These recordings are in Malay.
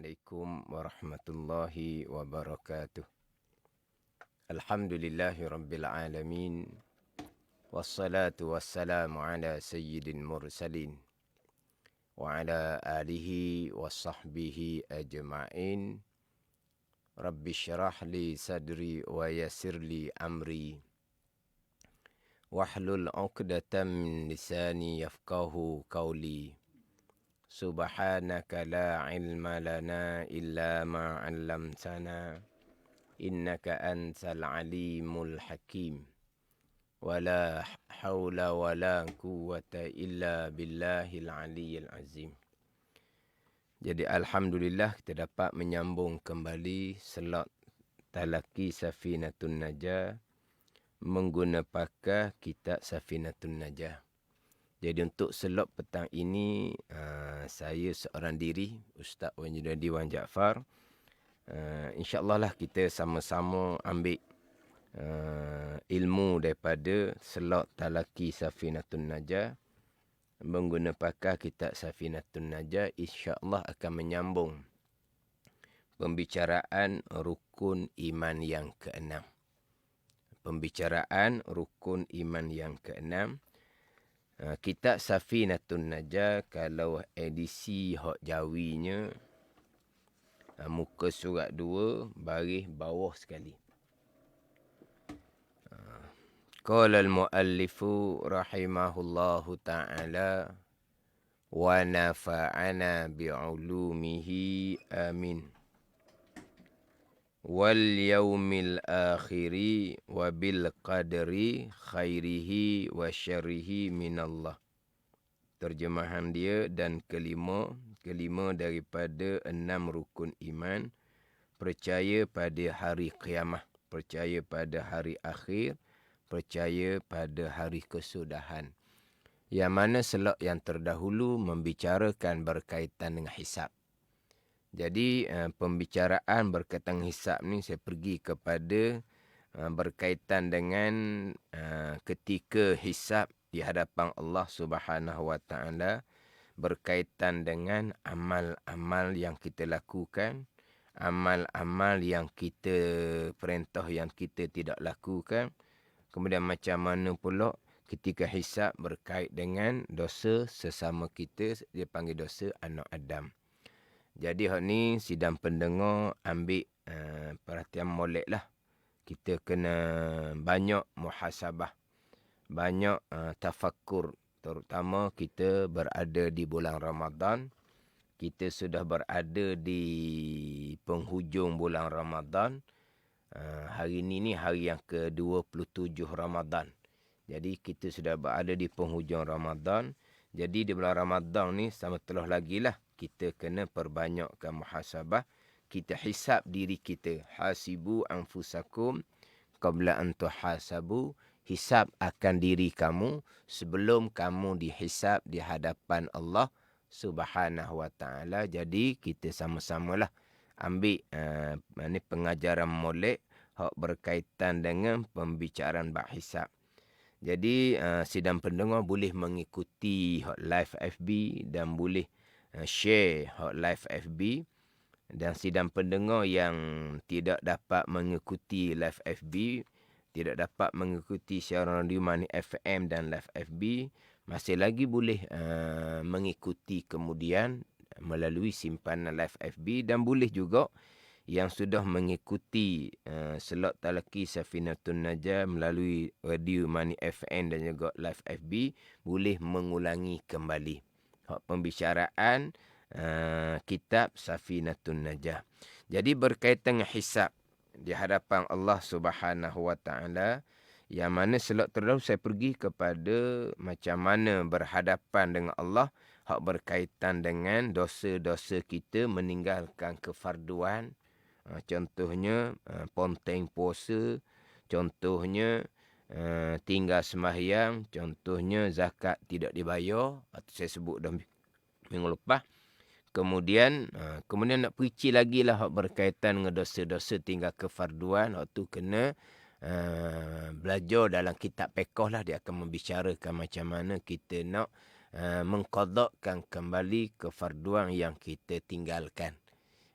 Assalamualaikum warahmatullahi wabarakatuh. Alhamdulillahi rabbil alamin. Wassalatu wassalamu ala sayyidil mursalin. Wa ala alihi wa sahbihi ajma'in. Rabbi syrah li sadri wa yassir li amri. Wahlul 'uqdatam min lisani yafqahu qawli. Subhanaka la ilma lana illa ma 'allamtana innaka antal alimul hakim wala haula wala quwwata illa billahil aliyyil azim. Jadi alhamdulillah kita dapat menyambung kembali slot talaki Safinatun Najah menggunakan pakar kitab Safinatun Najah. Jadi untuk slot petang ini, saya seorang diri, Ustaz Wajiduddin Wan Jaafar. InsyaAllah lah kita sama-sama ambil ilmu daripada slot talaki Safinatun Najah. Menggunakan pakar kitab Safinatun Najah, insyaAllah akan menyambung pembicaraan rukun iman yang keenam. Pembicaraan rukun iman yang keenam. Kitab Safinatun Najah, kalau edisi hak Jawinya, muka surat 2, baris bawah sekali. Qala al-muallifu rahimahullahu ta'ala wa nafa'ana bi'ulumihi amin. Wal yaumil akhiri wa bil qadri khairihi wa syarrihi minallah. Terjemahan dia dan kelima daripada 6 rukun iman. Percaya pada hari kiamat, percaya pada hari akhir, percaya pada hari kesudahan. Yang mana slot yang terdahulu membicarakan berkaitan dengan hisab. Jadi pembicaraan berkaitan hisab ni saya pergi kepada berkaitan dengan ketika hisab di hadapan Allah Subhanahu Wa Taala, berkaitan dengan amal-amal yang kita lakukan, amal-amal yang kita perintah yang kita tidak lakukan. Kemudian macam mana pula ketika hisab berkait dengan dosa sesama kita, dia panggil dosa anak Adam. Jadi hak ni sidang pendengar ambil perhatian molek lah. Kita kena banyak muhasabah, banyak tafakkur. Terutama kita berada di bulan Ramadan. Kita sudah berada di penghujung bulan Ramadan. Hari ni hari yang ke-27 Ramadan. Jadi kita sudah berada di penghujung Ramadan. Jadi di bulan Ramadan ni sama telah lagi lah kita kena perbanyakkan muhasabah. Kita hisab diri kita. Hasibu anfusakum qabla an tuhasabu. Hisab akan diri kamu sebelum kamu dihisab di hadapan Allah Subhanahu Wa Taala. Jadi kita sama-samalah ambil pengajaran molek hak berkaitan dengan pembicaraan bab hisab. Jadi sidang pendengar boleh mengikuti hak live FB dan boleh share hak live FB. Dan sidang pendengar yang tidak dapat mengikuti live FB, tidak dapat mengikuti siaran radio Mani FM dan live FB, masih lagi boleh mengikuti kemudian melalui simpanan live FB. Dan boleh juga yang sudah mengikuti slot talaki Safinatun Najah melalui radio Mani FM dan juga live FB, boleh mengulangi kembali pembicaraan kitab Safinatun Najah. Jadi berkaitan dengan hisab di hadapan Allah Subhanahu Wa Taala, yang mana slot terdahulu saya pergi kepada macam mana berhadapan dengan Allah, hak berkaitan dengan dosa-dosa kita meninggalkan kefarduan. Contohnya ponteng puasa, contohnya tinggal sembahyang, contohnya zakat tidak dibayar, atau saya sebut dah minggu lepas. Kemudian nak perici lagi lah berkaitan dengan dosa-dosa tinggal kefarduan. Waktu kena belajar dalam kitab fiqh lah, dia akan membicarakan macam mana kita nak mengqadakkan kembali kefarduan yang kita tinggalkan.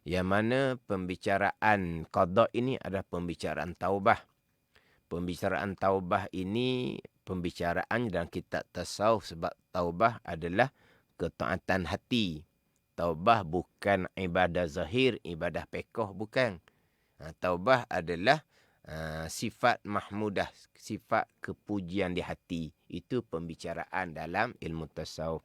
Yang mana pembicaraan qada ini adalah pembicaraan taubah. Pembicaraan taubah ini pembicaraan dalam kitab tasawuf, sebab taubah adalah ketaatan hati. Taubah bukan ibadah zahir, ibadah pekoh, bukan. Taubah adalah sifat mahmudah, sifat kepujian di hati. Itu pembicaraan dalam ilmu tasawuf.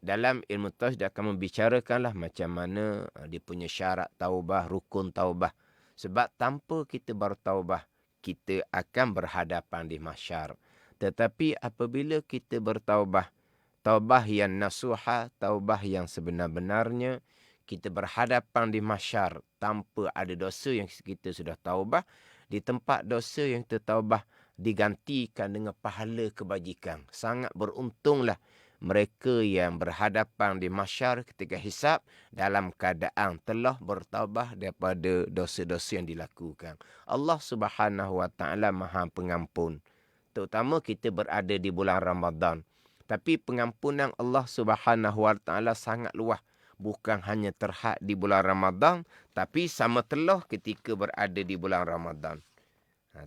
Dalam ilmu tasawuf dia akan membicarakanlah macam mana dia punya syarat taubah, rukun taubah. Sebab tanpa kita bertaubah, kita akan berhadapan di mahsyar. Tetapi apabila kita bertaubah, taubah yang nasuha, taubah yang sebenar-benarnya, kita berhadapan di mahsyar tanpa ada dosa yang kita sudah taubah, di tempat dosa yang kita taubah digantikan dengan pahala kebajikan. Sangat beruntunglah mereka yang berhadapan di mahsyar ketika hisab dalam keadaan telah bertaubah daripada dosa-dosa yang dilakukan. Allah Subhanahu Wa Taala Maha Pengampun. Terutama kita berada di bulan Ramadan. Tapi pengampunan Allah Subhanahu Wa Taala sangat luas. Bukan hanya terhad di bulan Ramadan, tapi sama telah ketika berada di bulan Ramadan.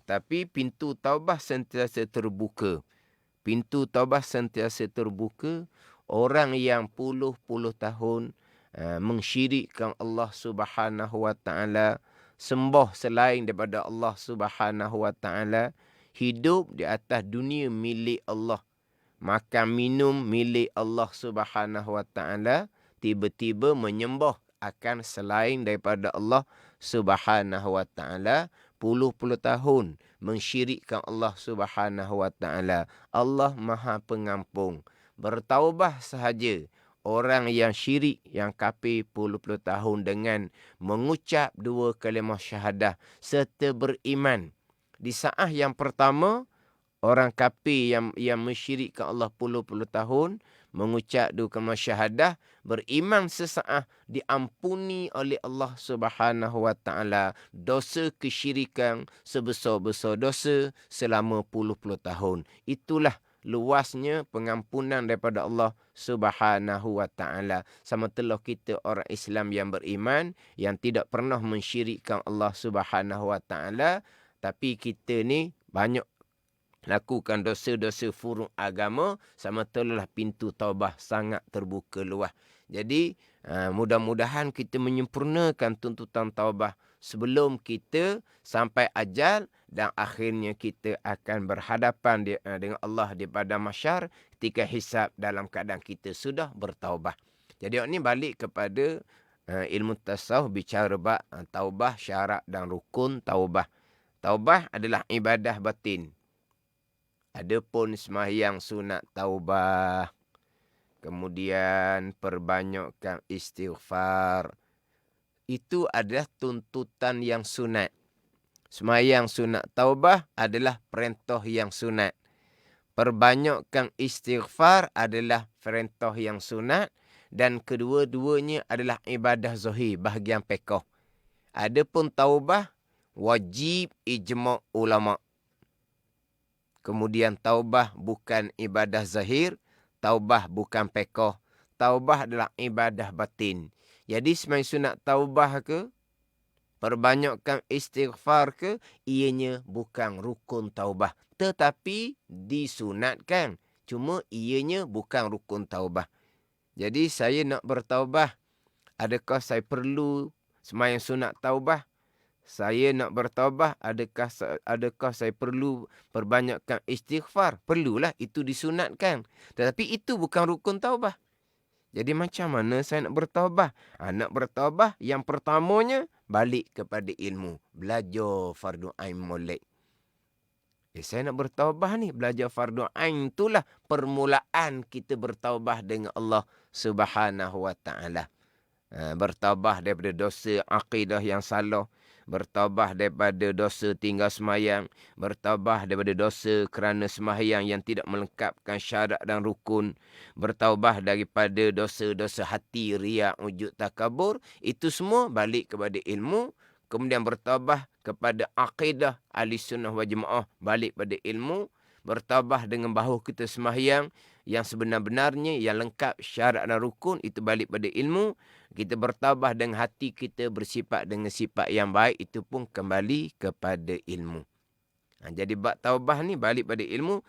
Tapi pintu taubah sentiasa terbuka. Pintu taubah sentiasa terbuka. Orang yang puluh-puluh tahun mensyirikkan Allah Subhanahu Wa Taala, sembah selain daripada Allah Subhanahu Wa Taala, hidup di atas dunia milik Allah, makan minum milik Allah Subhanahu Wa Taala, tiba-tiba menyembah akan selain daripada Allah Subhanahu Wa Taala, puluh-puluh tahun mensyirikkan Allah Subhanahu Wa Taala. Allah Maha Pengampun. Bertaubah sahaja orang yang syirik, yang kafir puluh-puluh tahun dengan mengucap dua kalimah syahadah serta beriman. Di saat yang pertama, orang kafir yang mensyirikkan Allah puluh-puluh tahun, mengucap dua kalimah syahadah, beriman sesaat, diampuni oleh Allah Subhanahu Wa Taala dosa kesyirikan sebesar-besar dosa selama puluh-puluh tahun. Itulah luasnya pengampunan daripada Allah Subhanahu Wa Taala. Sama telah kita orang Islam yang beriman, yang tidak pernah mensyirikkan Allah Subhanahu Wa Taala, tapi kita ni banyak lakukan dosa-dosa furuk agama, sama telah pintu taubah sangat terbuka luas. Jadi mudah-mudahan kita menyempurnakan tuntutan taubah sebelum kita sampai ajal, dan akhirnya kita akan berhadapan dengan Allah di padang mahsyar ketika hisab dalam keadaan kita sudah bertaubah. Jadi ini balik kepada ilmu tasawuf, bicara bab taubah, syarat dan rukun taubah. Taubah adalah ibadah batin. Adapun sembahyang sunat taubah, kemudian perbanyakkan istighfar, itu adalah tuntutan yang sunat. Sembahyang sunat taubah adalah perintah yang sunat. Perbanyakkan istighfar adalah perintah yang sunat, dan kedua-duanya adalah ibadah zahir, bahagian pekoh. Adapun taubah wajib ijma' ulama'. Kemudian taubah bukan ibadah zahir, taubah bukan pekoh. Taubah adalah ibadah batin. Jadi sembahyang sunat taubah ke, perbanyakkan istighfar ke, ianya bukan rukun taubah. Tetapi disunatkan. Cuma ianya bukan rukun taubah. Jadi saya nak bertaubah, adakah saya perlu sembahyang sunat taubah? Saya nak bertaubah, adakah saya perlu perbanyakkan istighfar? Perlulah, itu disunatkan. Tetapi itu bukan rukun taubah. Jadi macam mana saya nak bertaubah? Nak bertaubah, yang pertamanya balik kepada ilmu. Belajar fardu ain molek. Saya nak bertaubah ni, belajar fardu ain, itulah permulaan kita bertaubah dengan Allah Subhanahu Wa Taala. Bertaubah daripada dosa akidah yang salah, bertaubah daripada dosa tinggal sembahyang, bertaubah daripada dosa kerana sembahyang yang tidak melengkapkan syarat dan rukun, bertaubah daripada dosa-dosa hati, riak, ujub, takabur. Itu semua balik kepada ilmu. Kemudian bertaubah kepada akidah ahli sunnah wal jamaah, balik pada ilmu. Bertaubah dengan bahawa kita sembahyang yang sebenar-benarnya, yang lengkap syarat dan rukun, itu balik pada ilmu. Kita bertaubat dengan hati kita bersifat dengan sifat yang baik, itu pun kembali kepada ilmu. Jadi bab taubah ni balik pada ilmu.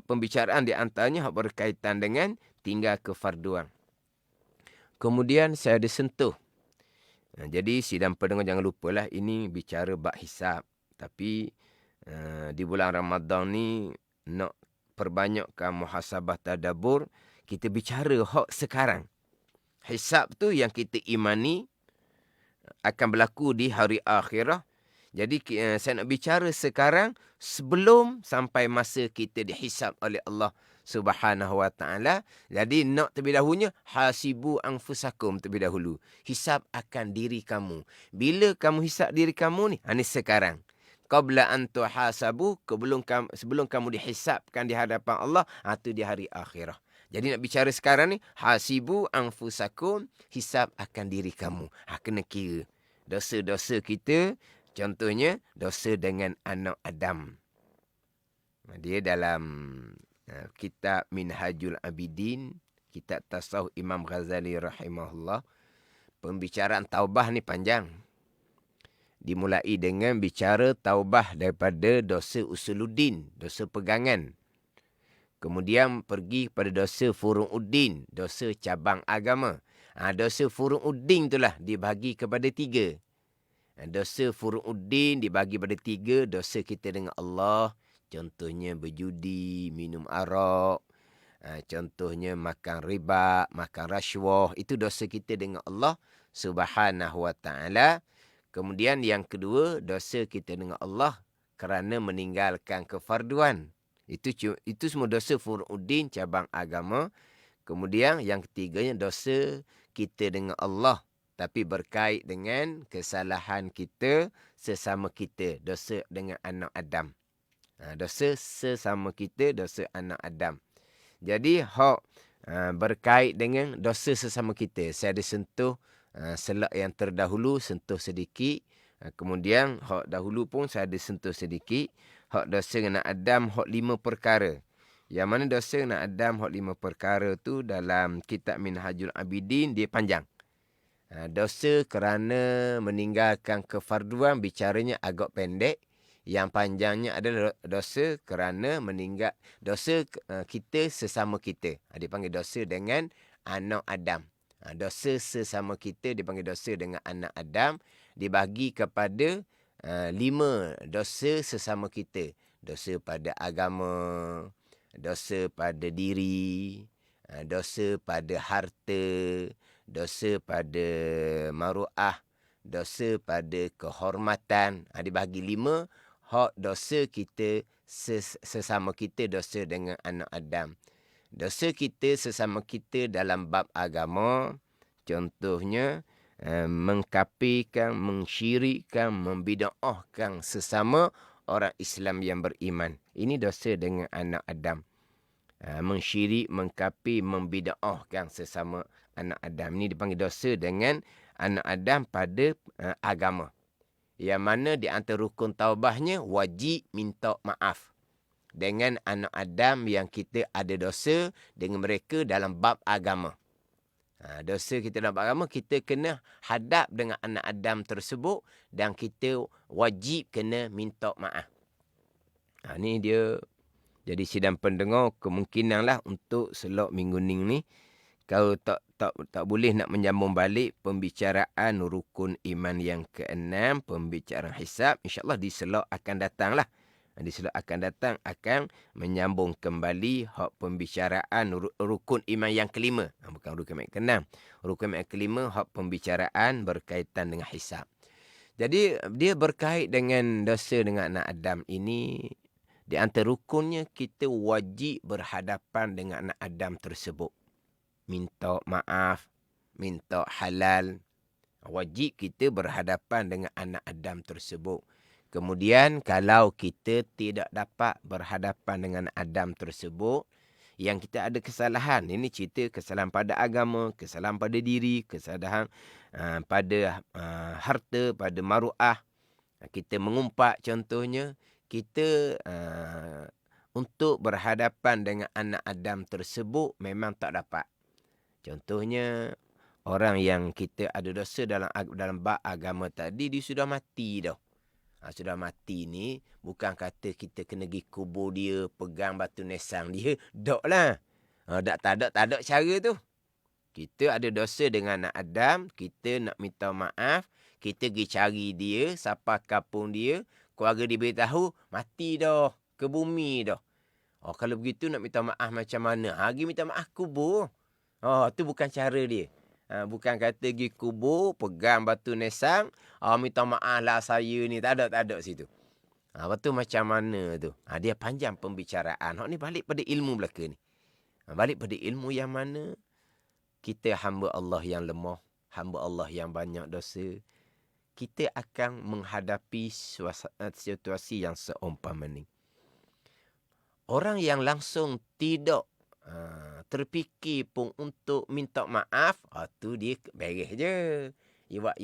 Pembicaraan di antaranya berkaitan dengan tinggal kefarduan. Kemudian saya ada sentuh. Jadi sidang pendengar jangan lupalah, ini bicara bab hisab. Tapi di bulan Ramadan ni nak perbanyakkan muhasabah tadabbur, kita bicara hak sekarang. Hisab tu yang kita imani akan berlaku di hari akhirah. Jadi saya nak bicara sekarang sebelum sampai masa kita dihisab oleh Allah Subhanahu wa taala. Jadi nak terlebih dahulunya hasibu anfusakum terlebih dahulu. Hisab akan diri kamu. Bila kamu hisab diri kamu ni? Ini sekarang. Qabla an tuhasabu, sebelum kamu dihisabkan di hadapan Allah, itu di hari akhirah. Jadi nak bicara sekarang ni, hasibu anfusakum, hisab akan diri kamu. Kena kira dosa-dosa kita, contohnya dosa dengan anak Adam. Dia dalam kitab Minhajul Abidin, kitab Tasawuf Imam Ghazali rahimahullah, pembicaraan taubah ni panjang. Dimulai dengan bicara taubah daripada dosa usuluddin, dosa pegangan. Kemudian pergi pada dosa furu'uddin, dosa cabang agama. Dosa furu'uddin itulah dibagi kepada 3. Dosa furu'uddin dibagi pada 3. Dosa kita dengan Allah, contohnya berjudi, minum arak, contohnya makan riba, makan rasuah. Itu dosa kita dengan Allah Subhanahu wa ta'ala. Kemudian yang kedua, dosa kita dengan Allah kerana meninggalkan kefarduan. Itu semua dosa furu'uddin, cabang agama. Kemudian yang ketiganya, dosa kita dengan Allah tapi berkait dengan kesalahan kita sesama kita, dosa dengan anak Adam. Dosa sesama kita, dosa anak Adam. Jadi hak berkait dengan dosa sesama kita, saya ada sentuh selak yang terdahulu, sentuh sedikit. Kemudian hak dahulu pun saya ada sentuh sedikit. Hak dosa dengan Adam, hak 5 perkara. Yang mana dosa dengan Adam, hak 5 perkara tu dalam kitab Minhajul Abidin, dia panjang. Dosa kerana meninggalkan kefarduan, bicaranya agak pendek. Yang panjangnya adalah dosa kerana dosa kita sesama kita. Dia panggil dosa dengan anak Adam. Dosa sesama kita dipanggil dosa dengan anak Adam. Dibagi kepada 5 dosa sesama kita. Dosa pada agama, dosa pada diri, dosa pada harta, dosa pada maruah, dosa pada kehormatan. Dibagi 5 hak dosa kita sesama kita, dosa dengan anak Adam. Dosa kita sesama kita dalam bab agama, contohnya mengkafirkan, mensyirikkan, membid'ahkan sesama orang Islam yang beriman. Ini dosa dengan anak Adam. Mensyirik, mengkafir, membid'ahkan sesama anak Adam. Ini dipanggil dosa dengan anak Adam pada agama. Yang mana di antara rukun taubahnya, wajib minta maaf dengan anak Adam yang kita ada dosa dengan mereka dalam bab agama. Dosa kita dalam bab agama, kita kena hadap dengan anak Adam tersebut dan kita wajib kena minta maaf. Ni dia. Jadi sidang pendengar, kemungkinanlah untuk selok minggu ni, kalau tak boleh nak menyambung balik pembicaraan rukun iman yang ke-6, pembicaraan hisab, insya-Allah di selok akan datanglah. Di selok akan datang akan menyambung kembali hak pembicaraan rukun iman yang ke-5. Bukan rukun iman yang ke-6. Rukun iman yang ke-5 hak pembicaraan berkaitan dengan hisab. Jadi dia berkait dengan dosa dengan anak Adam ini. Di antara rukunnya, kita wajib berhadapan dengan anak Adam tersebut. Minta maaf, minta halal. Wajib kita berhadapan dengan anak Adam tersebut. Kemudian kalau kita tidak dapat berhadapan dengan Adam tersebut, yang kita ada kesalahan, ini cerita kesalahan pada agama, kesalahan pada diri, kesalahan pada harta, pada maruah. Kita mengumpat contohnya, kita untuk berhadapan dengan anak Adam tersebut memang tak dapat. Contohnya, orang yang kita ada dosa dalam bab agama tadi, dia sudah mati dah. Sudah mati ni, bukan kata kita kena pergi kubur dia, pegang batu nesang dia. Dok lah. Tak ada cara tu. Kita ada dosa dengan anak Adam, kita nak minta maaf, kita pergi cari dia, siapa kampung dia, keluarga dia beritahu, mati dah, ke bumi dah. Kalau begitu nak minta maaf macam mana? Pergi minta maaf kubur. Tu bukan cara dia. Bukan kata pergi kubur, pegang batu nesang, minta maaf lah saya ni. Tak ada situ. Lepas tu macam mana tu? Dia panjang pembicaraan. Ni balik pada ilmu belaka ni. Balik pada ilmu yang mana kita hamba Allah yang lemah, hamba Allah yang banyak dosa. Kita akan menghadapi situasi yang seumpama ni. Orang yang langsung tidak terfikir pun untuk minta maaf, tu dia beres je. Iwak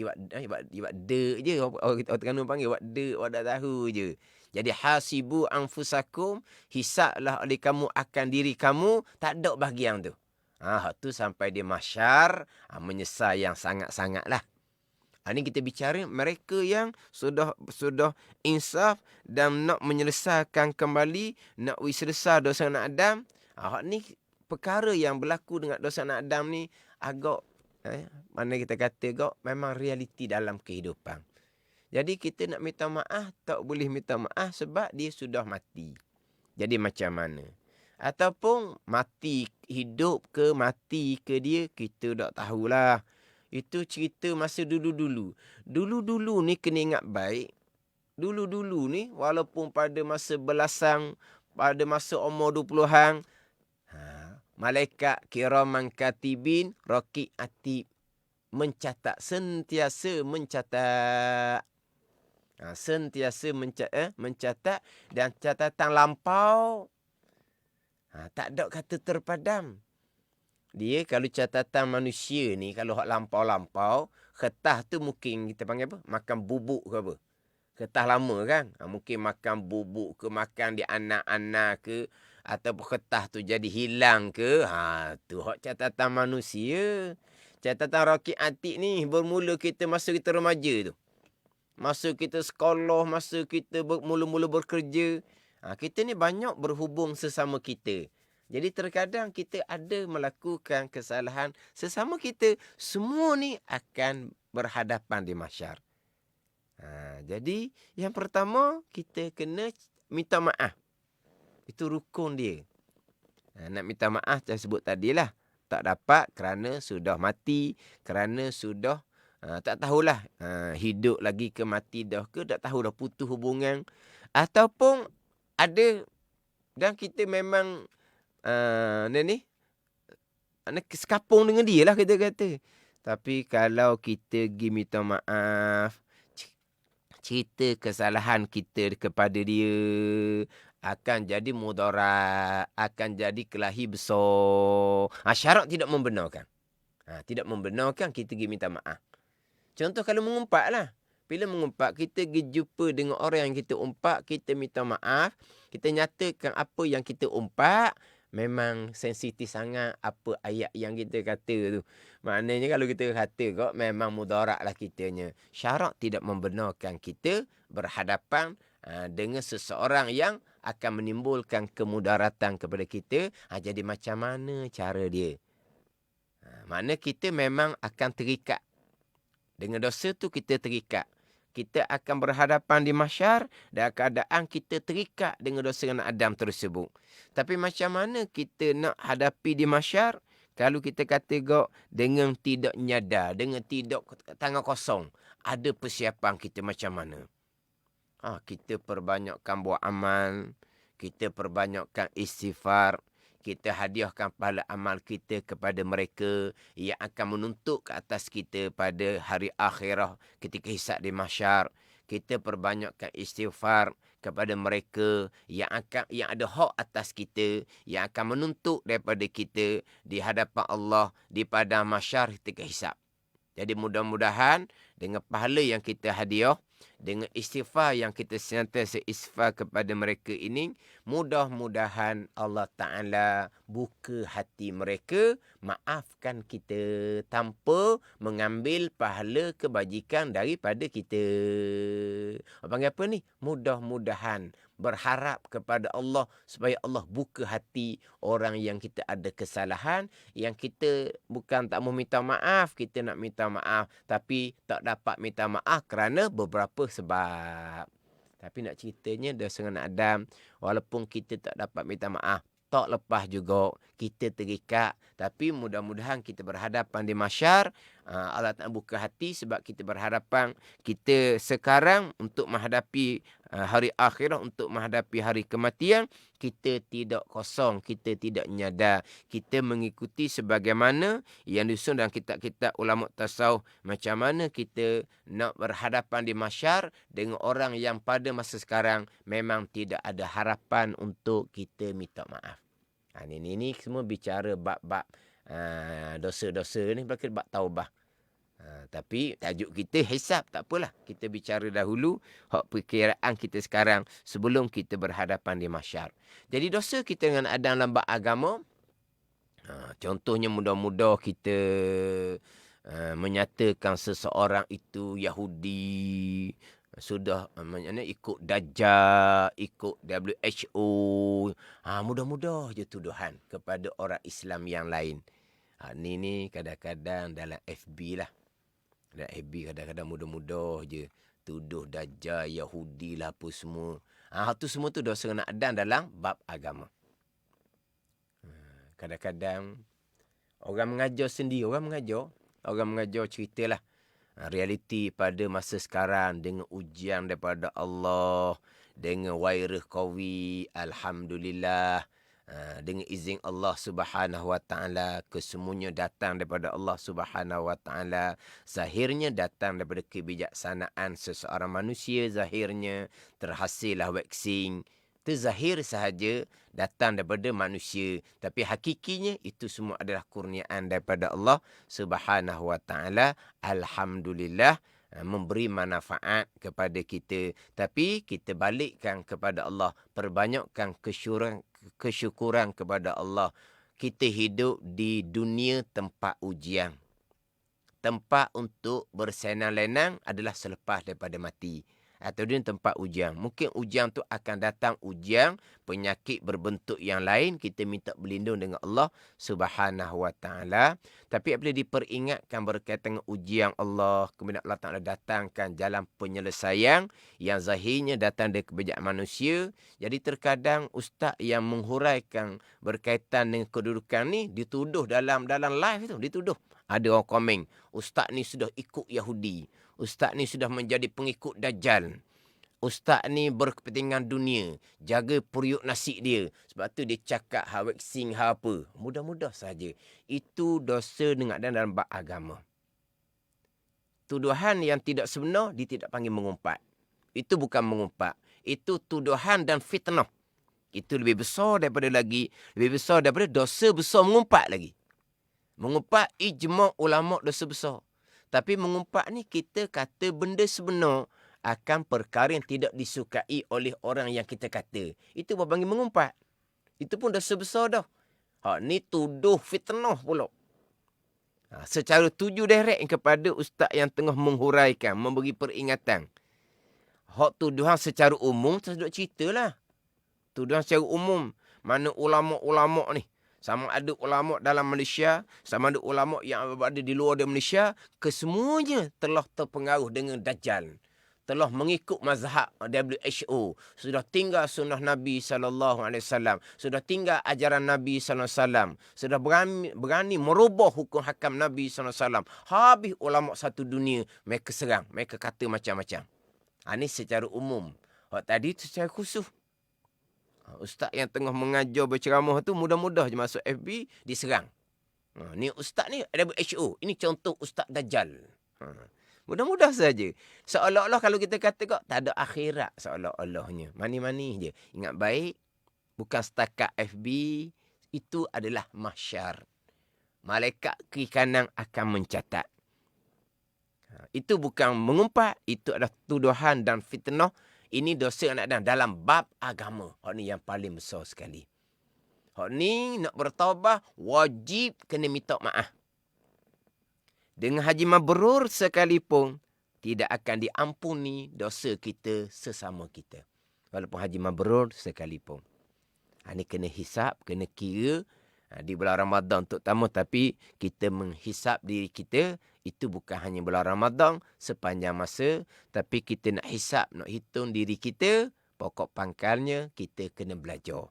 dek je. Orang Terengganu panggil iwak dek, awak dah tahu je. Jadi hasibu anfusakum, hisablah oleh kamu akan diri kamu, tak ada bahagian tu. Tu sampai dia mahsyar, menyesal yang sangat-sangat lah. Ini kita bicara mereka yang sudah insaf dan nak menyelesaikan kembali, nak selesai dosa anak Adam. Ni perkara yang berlaku dengan dosa anak Adam ni agak, mana kita kata agak, memang realiti dalam kehidupan. Jadi kita nak minta maaf, tak boleh minta maaf sebab dia sudah mati. Jadi macam mana? Ataupun mati, hidup ke mati ke dia, kita tak tahulah. Itu cerita masa dulu-dulu. Dulu-dulu ni kena ingat baik. Dulu-dulu ni, walaupun pada masa belasang, pada masa umur 20-an, malaikat kiraman katibin, raqib atid, mencatat, sentiasa mencatat. Sentiasa mencatat, dan catatan lampau, tak ada kata terpadam. Dia kalau catatan manusia ni, kalau hak lampau-lampau, kertas tu mungkin kita panggil apa? Makan bubuk ke apa? Kertas lama kan? Mungkin makan bubuk ke, makan di anak-anak ke, ataupun kertas tu jadi hilang ke. Tu hak catatan manusia. Catatan raqib atid ni bermula kita masa kita remaja tu. Masa kita sekolah, masa kita mula-mula bekerja. Kita ni banyak berhubung sesama kita. Jadi terkadang kita ada melakukan kesalahan sesama kita. Semua ni akan berhadapan di mahsyar. Jadi yang pertama kita kena minta maaf. Itu rukun dia. Nak minta maaf saya sebut tadilah. Tak dapat kerana sudah mati, kerana sudah tak tahulah hidup lagi ke mati dah ke, tak tahu dah putus hubungan. Ataupun ada dan kita memang sekapung dengan dia lah kita kata. Tapi kalau kita pergi minta maaf, cerita kesalahan kita kepada dia, akan jadi mudarat, akan jadi kelahi besar. Syarat tidak membenarkan. Tidak membenarkan kita pergi minta maaf. Contoh kalau mengumpat lah. Bila mengumpat, kita pergi jumpa dengan orang yang kita umpat, kita minta maaf, kita nyatakan apa yang kita umpat. Memang sensitif sangat apa ayat yang kita kata tu. Maknanya kalau kita kata kok, memang mudarat lah kitanya. Syarat tidak membenarkan kita berhadapan dengan seseorang yang akan menimbulkan kemudaratan kepada kita. Jadi macam mana cara dia? Makna kita memang akan terikat. Dengan dosa tu kita terikat. Kita akan berhadapan di mahsyar dan keadaan kita terikat dengan dosa anak Adam tersebut. Tapi macam mana kita nak hadapi di mahsyar? Kalau kita kata dengan tidak nyadar, dengan tidak tangan kosong, ada persiapan kita macam mana? Kita perbanyakkan buat amal, kita perbanyakkan istighfar, kita hadiahkan pahala amal kita kepada mereka yang akan menuntut ke atas kita pada hari akhirah ketika hisab di mahsyar. Kita perbanyakkan istighfar kepada mereka yang ada hak atas kita, yang akan menuntut daripada kita di hadapan Allah di padang mahsyar ketika hisab. Jadi mudah-mudahan dengan pahala yang kita hadiah, dengan istighfar yang kita sentiasa istighfar kepada mereka ini, mudah-mudahan Allah Ta'ala buka hati mereka, maafkan kita tanpa mengambil pahala kebajikan daripada kita. Panggil apa ni? Mudah-mudahan. Berharap kepada Allah supaya Allah buka hati orang yang kita ada kesalahan, yang kita bukan tak mau minta maaf, kita nak minta maaf tapi tak dapat minta maaf kerana beberapa sebab. Tapi nak ceritanya dosa dengan Adam, walaupun kita tak dapat minta maaf, tak lepas juga kita terikat. Tapi mudah-mudahan kita berhadapan di mahsyar, Allah tak buka hati sebab kita berhadapan kita sekarang untuk menghadapi hari akhirat, untuk menghadapi hari kematian. Kita tidak kosong, kita tidak nyadar. Kita mengikuti sebagaimana yang disusun dalam kitab-kitab ulama tasawuf, macam mana kita nak berhadapan di mahsyar dengan orang yang pada masa sekarang memang tidak ada harapan untuk kita minta maaf. Ini semua bicara bab-bab dosa-dosa ni, berkait bab taubah. Tapi tajuk kita hisab, tak apalah. Kita bicara dahulu hak perkiraan kita sekarang sebelum kita berhadapan di mahsyar. Jadi dosa kita dengan Adam dalam bab agama, contohnya mudah-mudah kita menyatakan seseorang itu Yahudi, sudah ikut Dajjal, ikut WHO. Mudah-mudah je tuduhan kepada orang Islam yang lain. Ni kadang-kadang dalam FB lah. Dalam FB kadang-kadang mudah-mudah je tuduh Dajjal, Yahudi lah apa semua. Tu semua tu dosa kena Adam dalam bab agama. Kadang-kadang orang mengajar sendiri, orang mengajar ceritalah realiti pada masa sekarang dengan ujian daripada Allah, dengan virus COVID, alhamdulillah, dengan izin Allah Subhanahu Wa Taala, kesemuanya datang daripada Allah Subhanahu Wa Taala. Zahirnya datang daripada kebijaksanaan seseorang manusia, zahirnya terhasillah vaksin. Itu zahir sahaja datang daripada manusia, tapi hakikinya itu semua adalah kurniaan daripada Allah Subhanahu Wa Taala. Alhamdulillah, memberi manfaat kepada kita. Tapi kita balikkan kepada Allah, perbanyakkan kesyukuran kepada Allah. Kita hidup di dunia tempat ujian. Tempat untuk bersenang-lenang adalah selepas daripada mati. Atau dia tempat ujian. Mungkin ujian tu akan datang ujian penyakit berbentuk yang lain. Kita minta berlindung dengan Allah Subhanahu Wa Taala. Tapi apabila diperingatkan berkaitan dengan ujian Allah, kemudian Allah Taala datangkan jalan penyelesaian yang zahirnya datang dari kebijakan manusia. Jadi terkadang ustaz yang menghuraikan berkaitan dengan kedudukan ni dituduh dalam live tu, dituduh. Ada orang komen, ustaz ni sudah ikut Yahudi. Ustaz ni sudah menjadi pengikut Dajjal. Ustaz ni berkepentingan dunia. Jaga periuk nasi dia. Sebab tu dia cakap vaksin apa. Mudah-mudah saja. Itu dosa dengan dalam bab agama. Tuduhan yang tidak sebenar, dia tidak panggil mengumpat. Itu bukan mengumpat. Itu tuduhan dan fitnah. Itu lebih besar daripada dosa besar mengumpat lagi. Mengumpat ijma' ulama' dosa besar. Tapi mengumpat ni kita kata benda sebenar akan perkara yang tidak disukai oleh orang yang kita kata. Itu pun panggil mengumpat. Itu pun dosa besar dah. Ni tuduh fitnah pula. Secara tuju direct kepada ustaz yang tengah menghuraikan, memberi peringatan. Hak tuduhan secara umum, tak sedap ceritalah. Tuduhan secara umum. Mana ulama'-ulama' ni. Sama ada ulama' dalam Malaysia, sama ada ulama' yang ada di luar dari Malaysia, kesemuanya telah terpengaruh dengan Dajjal. Telah mengikut mazhab WHO. Sudah tinggal sunnah Nabi SAW. Sudah tinggal ajaran Nabi SAW. Sudah berani merubah hukum hakam Nabi SAW. Habis ulama' satu dunia, mereka serang. Mereka kata macam-macam. Ini secara umum. Tadi itu secara khusus. Ustaz yang tengah mengajar berceramah tu mudah-mudah je masuk FB, diserang. Ni ustaz ni WHO. Ini contoh ustaz Dajjal. Mudah-mudah saja. Seolah-olah kalau kita kata kok tak ada akhirat, seolah-olahnya. Mani-mani je. Ingat baik, bukan setakat FB, itu adalah mahsyar. Malaikat kiri kanan akan mencatat. Itu bukan mengumpat, itu adalah tuduhan dan fitnah. Ini dosa anak Adam dalam bab agama. Hak ni yang paling besar sekali. Hak ni nak bertaubat, wajib kena minta maaf. Dengan haji mabrur sekalipun, tidak akan diampuni dosa kita sesama kita. Walaupun haji mabrur sekalipun. Ini kena hisap, kena kira. Di bulan Ramadan terutama, tapi kita menghisap diri kita. Itu bukan hanya bulan Ramadan sepanjang masa, tapi kita nak hisap, nak hitung diri kita. Pokok pangkalnya kita kena belajar.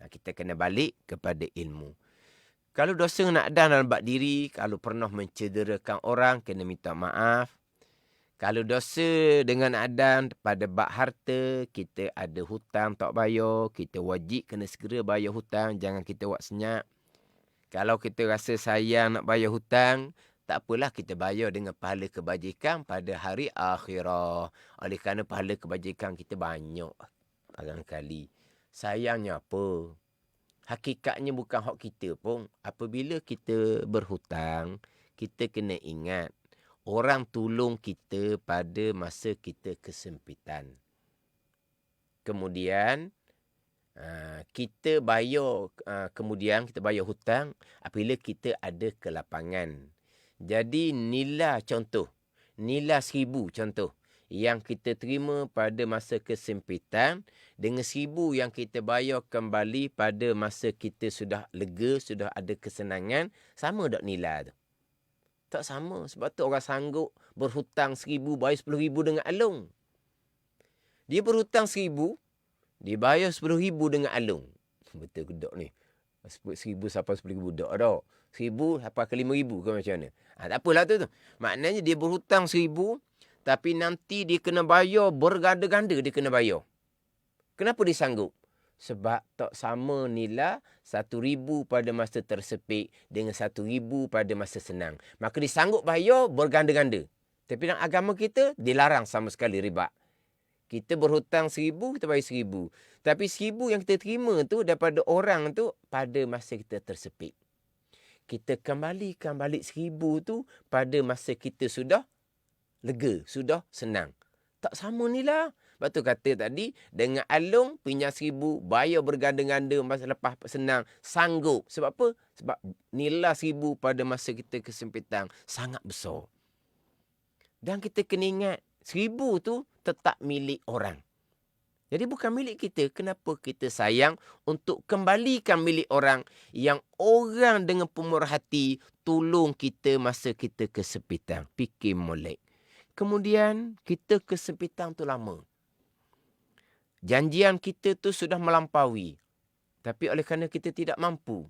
Kita kena balik kepada ilmu. Kalau dosa nak ada dalam bab diri, kalau pernah mencederakan orang, kena minta maaf. Kalau dosa dengan adan pada bab harta, kita ada hutang tak bayar, kita wajib kena segera bayar hutang, jangan kita buat senyap. Kalau kita rasa sayang nak bayar hutang, tak apalah kita bayar dengan pahala kebajikan pada hari akhirah. Oleh kerana pahala kebajikan kita banyak barangkali. Sayangnya apa? Hakikatnya bukan hak kita pun. Apabila kita berhutang, kita kena ingat, orang tolong kita pada masa kita kesempitan. Kemudian, kita bayar, kemudian kita bayar hutang apabila kita ada kelapangan. Jadi nilai contoh, nilai 1,000 contoh yang kita terima pada masa kesempitan dengan 1,000 yang kita bayar kembali pada masa kita sudah lega, sudah ada kesenangan, sama tak nilai tu? Tak sama. Sebab tu orang sanggup berhutang 1,000, bayar 10,000 dengan alung. Dia berhutang 1,000, dia bayar 10,000 dengan alung. Betul ke tak ni? 1,000 sampai 10,000 tak ada. 1,000 sampai ke 5,000 ke macam mana? Tak apalah tu. Maknanya dia berhutang 1,000, tapi nanti dia kena bayar berganda-ganda dia kena bayar. Kenapa dia sanggup? Sebab tak sama nilai 1,000 pada masa tersepit dengan 1,000 pada masa senang. Maka dia sanggup bayar berganda-ganda. Tapi dalam agama kita, dilarang sama sekali riba. Kita berhutang 1,000, kita bayar 1,000. Tapi 1,000 yang kita terima tu daripada orang tu pada masa kita tersepit. Kita kembalikan balik 1,000 tu pada masa kita sudah lega, sudah senang. Tak sama nilai. Sebab tu kata tadi, dengan alung, pinjam 1,000, bayar berganda-ganda masa lepas senang, sanggup. Sebab apa? Sebab nilai 1,000 pada masa kita kesempitan sangat besar. Dan kita kena ingat, 1,000 tu tetap milik orang. Jadi bukan milik kita. Kenapa kita sayang untuk kembalikan milik orang yang orang dengan pemurah hati tolong kita masa kita kesempitan. Fikir molek. Kemudian kita kesempitan tu lama. Janjian kita tu sudah melampaui. Tapi oleh kerana kita tidak mampu,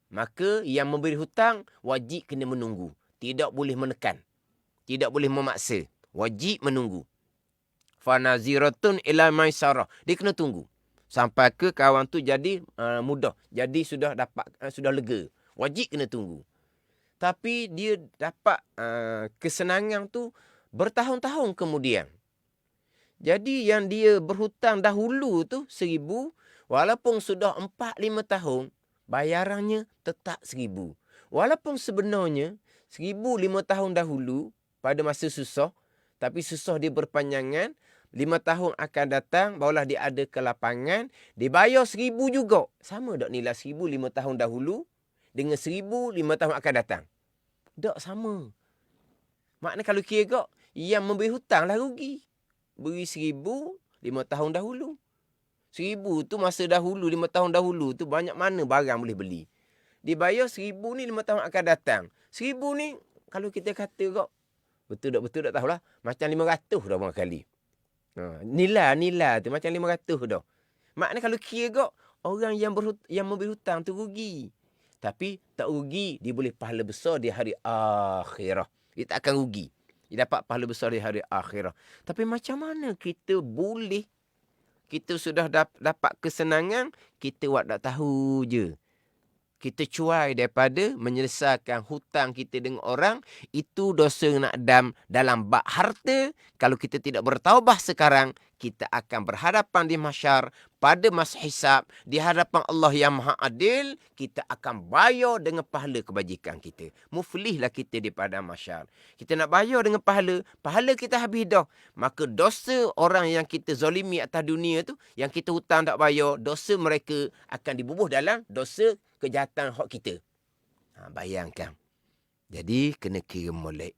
maka yang memberi hutang wajib kena menunggu. Tidak boleh menekan. Tidak boleh memaksa. Wajib menunggu. Fanaziratun ila maisarah. Dia kena tunggu. Sampai ke kawan tu jadi mudah. Jadi sudah dapat, sudah lega. Wajib kena tunggu. Tapi dia dapat kesenangan tu bertahun-tahun kemudian. Jadi yang dia berhutang dahulu tu 1,000, walaupun sudah 4-5 tahun, bayarannya tetap 1,000. Walaupun sebenarnya 1,000 5 tahun dahulu pada masa susah, tapi susah dia berpanjangan, 5 tahun akan datang, barulah dia ada kelapangan, dibayar 1,000 juga. Sama tak nilai 1,000 5 tahun dahulu dengan 1,000 5 tahun akan datang? Tak sama. Maknanya kalau kira kok, yang memberi hutang lah rugi. Beri 1,000 5 tahun dahulu. 1,000 tu masa dahulu, 5 tahun dahulu tu banyak mana barang boleh beli. Dibayar 1,000 ni 5 tahun akan datang. 1,000 ni kalau kita kata kok, betul tak tahulah. Macam 500 dah barangkali. Nilai tu macam 500 dah. Maknanya kalau kira kok, orang yang memberi hutang tu rugi. Tapi tak rugi, dia boleh pahala besar di hari akhirah. Dia tak akan rugi. Dia dapat pahala besar di hari akhirah. Tapi macam mana kita boleh, kita sudah dapat kesenangan, kita buat tak tahu je. Kita cuai daripada menyelesaikan hutang kita dengan orang, itu dosa nak dam dalam bab harta, Kalau kita tidak bertaubat sekarang, kita akan berhadapan di mahsyar pada masa hisab di hadapan Allah yang Maha Adil. Kita akan bayar dengan pahala kebajikan kita. Muflihlah kita di padang mahsyar. Kita nak bayar dengan pahala, pahala kita habis dah. Maka dosa orang yang kita zalimi atas dunia tu, yang kita hutang tak bayar, dosa mereka akan dibubuh dalam dosa kejahatan hak kita. Bayangkan. Jadi kena kira molek.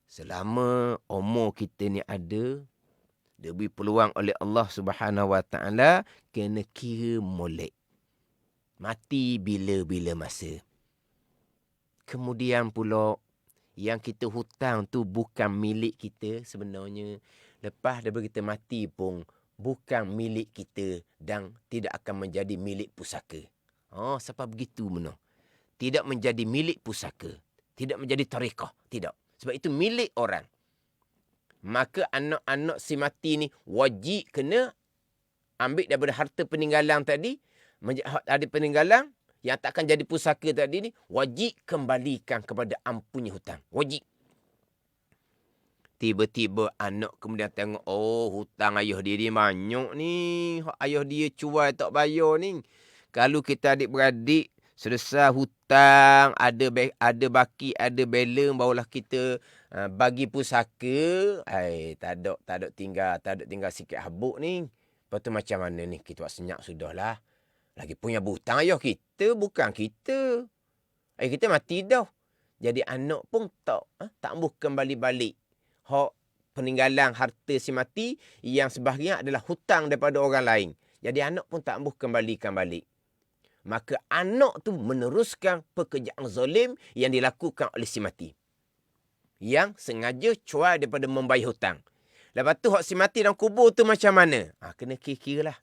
Selama umur kita ni ada, diberi peluang oleh Allah Subhanahu Wa Taala, kena kira molek. Mati bila-bila masa. Kemudian pula, yang kita hutang tu bukan milik kita sebenarnya. Lepas daripada kita mati pun, bukan milik kita dan tidak akan menjadi milik pusaka. Sebab begitu benar. Tidak menjadi milik pusaka. Tidak menjadi tarekah. Tidak. Sebab itu milik orang. Maka anak-anak si mati ni wajib kena ambil daripada harta peninggalan tadi. Ada peninggalan yang takkan jadi pusaka tadi ni, wajib kembalikan kepada ampunnya hutang. Wajib. Tiba-tiba anak kemudian tengok, hutang ayah dia banyak ni. Ayah dia cuai tak bayar ni. Kalau kita adik-beradik selesai hutang, ada baki, ada balance, barulah kita bagi pusaka. Tak ada tinggal sikit habuk ni. Lepas tu macam mana ni? Kita buat senyap sudahlah. Lagi punya hutang ayah kita, bukan kita. Ayah kita mati dah. Jadi anak pun tak ambuh kembali balik hak peninggalan harta si mati yang sebahagian adalah hutang daripada orang lain. Jadi anak pun tak ambuh kembalikan balik. Maka anak tu meneruskan pekerjaan zalim yang dilakukan oleh si mati. Yang sengaja cuai daripada membayar hutang. Lepas tu hak si mati dalam kubur tu macam mana? Kena kira-kira lah.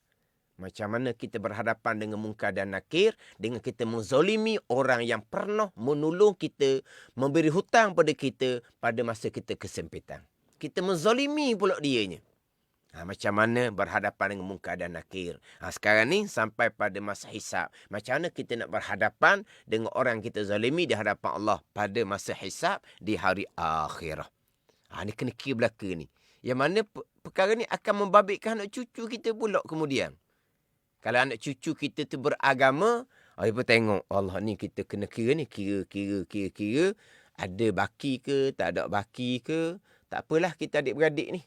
Macam mana kita berhadapan dengan munkar dan nakir, dengan kita menzalimi orang yang pernah menolong kita, memberi hutang pada kita pada masa kita kesempitan. Kita menzalimi pula dianya. Macam mana berhadapan dengan munkar dan nakir. Sekarang ni sampai pada masa hisab. Macam mana kita nak berhadapan dengan orang kita zalimi di hadapan Allah pada masa hisab di hari akhirah. Ni kena kira belaka ni. Yang mana perkara ni akan membabitkan anak cucu kita pula kemudian. Kalau anak cucu kita tu beragama, apa tengok, Allah ni kita kena kira ni. Kira. Ada baki ke, tak ada baki ke. Tak apalah kita adik-beradik ni.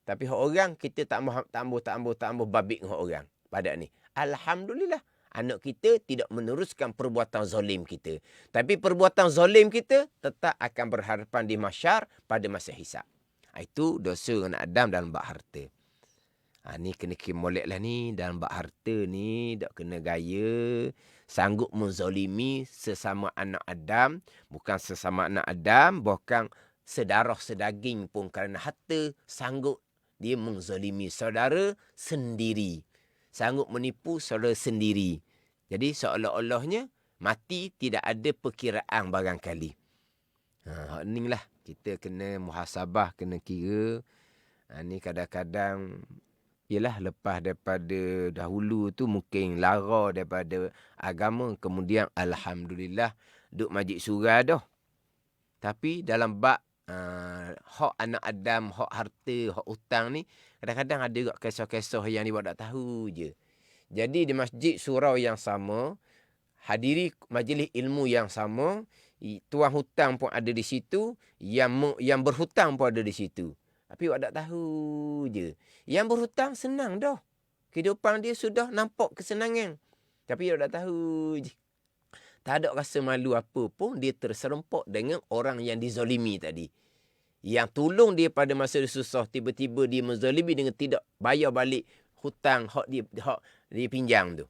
Tapi hak orang, kita tak ambil babik dengan hak orang pada ni. Alhamdulillah, anak kita tidak meneruskan perbuatan zalim kita. Tapi perbuatan zalim kita tetap akan berhadapan di mahsyar pada masa hisab. Itu dosa anak Adam dalam bab harta. Ni kena molek lah ni. Dalam bab harta ni, tak kena gaya. Sanggup menzalimi sesama anak Adam. Bukan sesama anak Adam, bahkan sedarah sedaging pun kerana harta sanggup dia menzalimi saudara sendiri. Sanggup menipu saudara sendiri. Jadi seolah-olahnya mati tidak ada perkiraan barangkali. Ni lah kita kena muhasabah, kena kira. Ni kadang-kadang ialah lepas daripada dahulu tu mungkin lara daripada agama. Kemudian Alhamdulillah duk majlis surah dah. Tapi dalam bab hak anak Adam, hak harta, hak hutang ni, kadang-kadang ada juga kisah-kisah yang dibuat tak tahu je. Jadi di masjid surau yang sama, hadiri majlis ilmu yang sama, tuan hutang pun ada di situ, yang berhutang pun ada di situ. Tapi awak tak tahu je. Yang berhutang senang dah. Kehidupan dia sudah nampak kesenangan. Tapi awak tak tahu je. Tak ada rasa malu apa pun, dia terserempak dengan orang yang dizalimi tadi. Yang tolong dia pada masa dia susah, tiba-tiba dia menzalimi dengan tidak bayar balik hutang hak dia pinjam tu.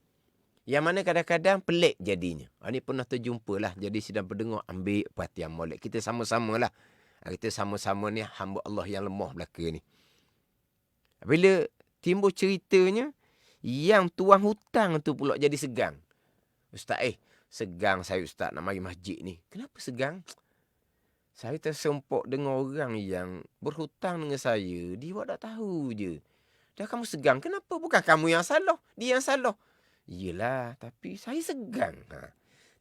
Yang mana kadang-kadang pelik jadinya. Ini pernah terjumpa lah. Jadi sedang pendengar ambil perhatian molek. Kita sama-sama lah. Kita sama-sama ni hamba Allah yang lemah belaka ni. Bila timbul ceritanya, yang tuan hutang tu pula jadi segang. Ustaz, segang saya Ustaz nak mari masjid ni. Kenapa segang? Saya tersempok dengan orang yang berhutang dengan saya. Dia tak tahu je. Dah kamu segang. Kenapa? Bukan kamu yang salah. Dia yang salah. Yelah, tapi saya segang.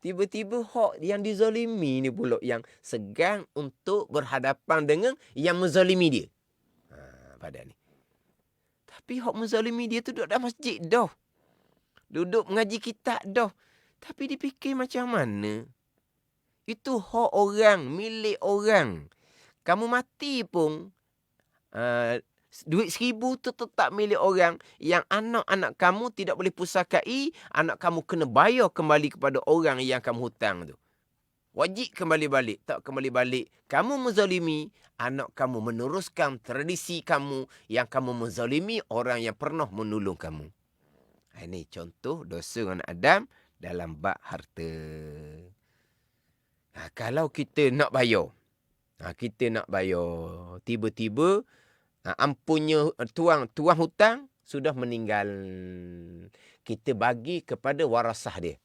Tiba-tiba hak yang dizalimi ni pula yang segang untuk berhadapan dengan yang menzalimi dia. pada ni. Tapi hak menzalimi dia tu duduk dalam masjid dah. Duduk mengaji kitab dah. Tapi dipikir macam mana? Itu hak orang, milik orang. Kamu mati pun, duit 1,000 tu tetap milik orang. Yang anak-anak kamu tidak boleh pusakai, anak kamu kena bayar kembali kepada orang yang kamu hutang tu. Wajib kembali balik. Tak kembali balik, kamu menzalimi, anak kamu meneruskan tradisi kamu yang kamu menzalimi orang yang pernah menolong kamu. Ini contoh dosa anak Adam dalam bab harta. Kalau kita nak bayar, tiba-tiba ampunnya tuang hutang sudah meninggal. Kita bagi kepada warasah dia.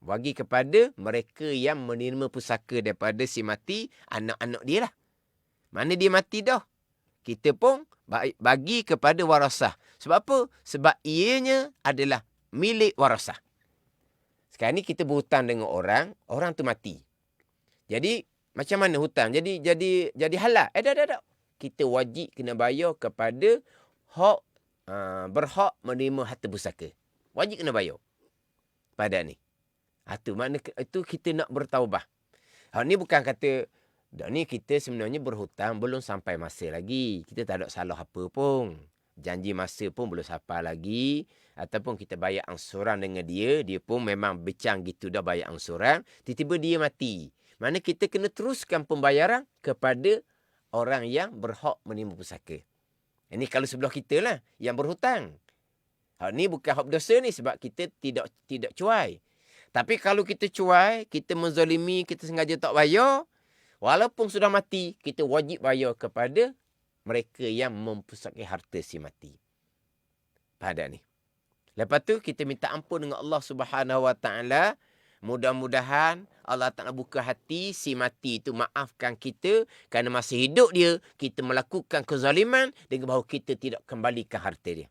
Bagi kepada mereka yang menerima pusaka daripada si mati, anak-anak dia lah. Mana dia mati dah. Kita pun bagi kepada warasah. Sebab apa? Sebab ianya adalah milik warasah. Sekarang ni kita berhutang dengan orang tu mati. Jadi macam mana hutang? Jadi halal. Dah. Kita wajib kena bayar kepada berhak menerima harta pusaka. Wajib kena bayar pada ni. Itu makna itu kita nak bertaubah. Ni bukan kata ni kita sebenarnya berhutang belum sampai masa lagi. Kita tak ada salah apa pun. Janji masa pun belum sampai lagi. Ataupun kita bayar angsuran dengan dia. Dia pun memang becang gitu dah bayar angsuran. Tiba-tiba dia mati. Mana kita kena teruskan pembayaran kepada orang yang berhak menerima pusaka. Ini kalau sebelah kita lah yang berhutang. Ni bukan hak berdosa ni sebab kita tidak cuai. Tapi kalau kita cuai, kita menzalimi, kita sengaja tak bayar, walaupun sudah mati, kita wajib bayar kepada mereka yang mempusakai harta si mati. Pada ni. Lepas tu kita minta ampun dengan Allah Subhanahu Wa Taala. Mudah-mudahan Allah Ta'ala buka hati si mati itu maafkan kita kerana masih hidup dia, kita melakukan kezaliman dengan bahawa kita tidak kembalikan harta dia.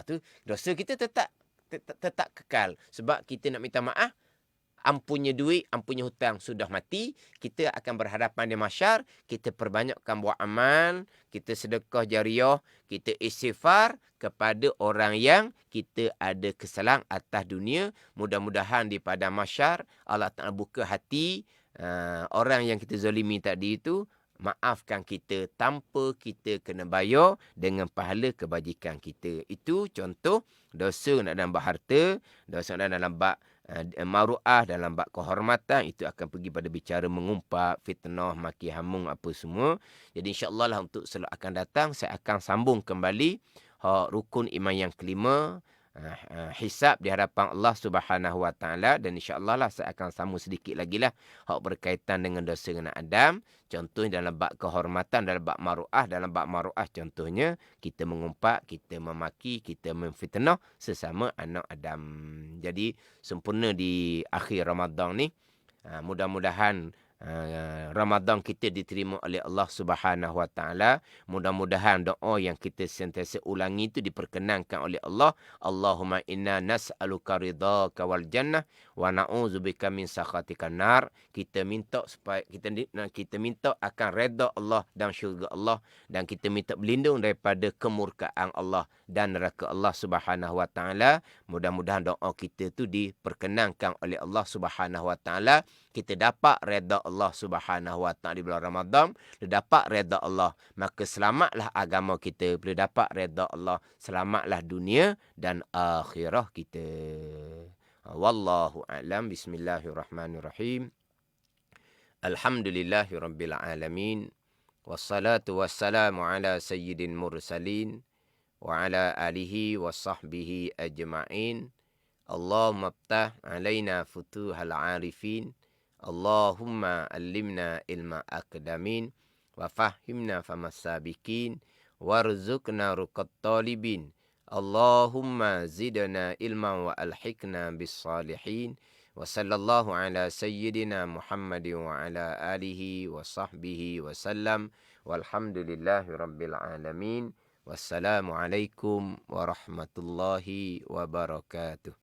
Tu dosa kita tetap kekal. Sebab kita nak minta maaf, ampunnya duit, ampunnya hutang sudah mati. Kita akan berhadapan di mahsyar. Kita perbanyakkan buat amal. Kita sedekah jariah. Kita istighfar kepada orang yang kita ada kesalahan atas dunia. Mudah-mudahan di padang mahsyar Allah Ta'ala buka hati orang yang kita zalimi tadi itu. Maafkan kita tanpa kita kena bayar dengan pahala kebajikan kita. Itu contoh dosa nak dalam bab harta, dosa nak dalam bab maru'ah, dalam bab kehormatan. Itu akan pergi pada bicara mengumpat, fitnah, maki hamung, apa semua. Jadi insyaAllah lah untuk selok akan datang, saya akan sambung kembali rukun iman yang kelima, hisab di hadapan Allah Subhanahu Wa Taala, dan insya-Allah lah saya akan sambung sedikit lagi lah hak berkaitan dengan dosa anak Adam. Contohnya dalam bab kehormatan, dalam bab maru'ah. Dalam bab maru'ah contohnya kita mengumpat, kita memaki, kita memfitnah sesama anak Adam. Jadi sempurna di akhir Ramadan ni. Mudah-mudahan Ramadan kita diterima oleh Allah Subhanahu Wa Taala. Mudah-mudahan doa yang kita sentiasa ulangi itu diperkenankan oleh Allah. Allahumma inna nas'aluka ridhaka wal jannah wa na'udzubika min sakhatika nar. Kita minta supaya kita minta akan redha Allah dan syurga Allah, dan kita minta berlindung daripada kemurkaan Allah dan neraka Allah Subhanahu Wa Taala. Mudah-mudahan doa kita tu diperkenankan oleh Allah Subhanahu Wa Taala. Kita dapat redha Allah Subhanahu Wa Taala di bulan Ramadan. Bila dapat redha Allah, maka selamatlah agama kita. Bila dapat redha Allah, selamatlah dunia dan akhirah kita. Wallahu a'lam. Bismillahirrahmanirrahim. Alhamdulillahirabbil alamin. Wassalatu wassalamu ala sayyidil mursalin wa ala alihi wa sahbihi ajma'in. Allahumma ftah alaina futuhal arifin. Allahumma allimna ilma akdamin wa fahimna famas sabiqin warzuqna ruqat talibin. Allahumma zidna ilman wa alhiqna bis salihin. Wa sallallahu ala sayyidina Muhammadin wa ala alihi wa sahbihi wa sallam. Walhamdulillahi rabbil alamin. Wassalamualaikum warahmatullahi wabarakatuh.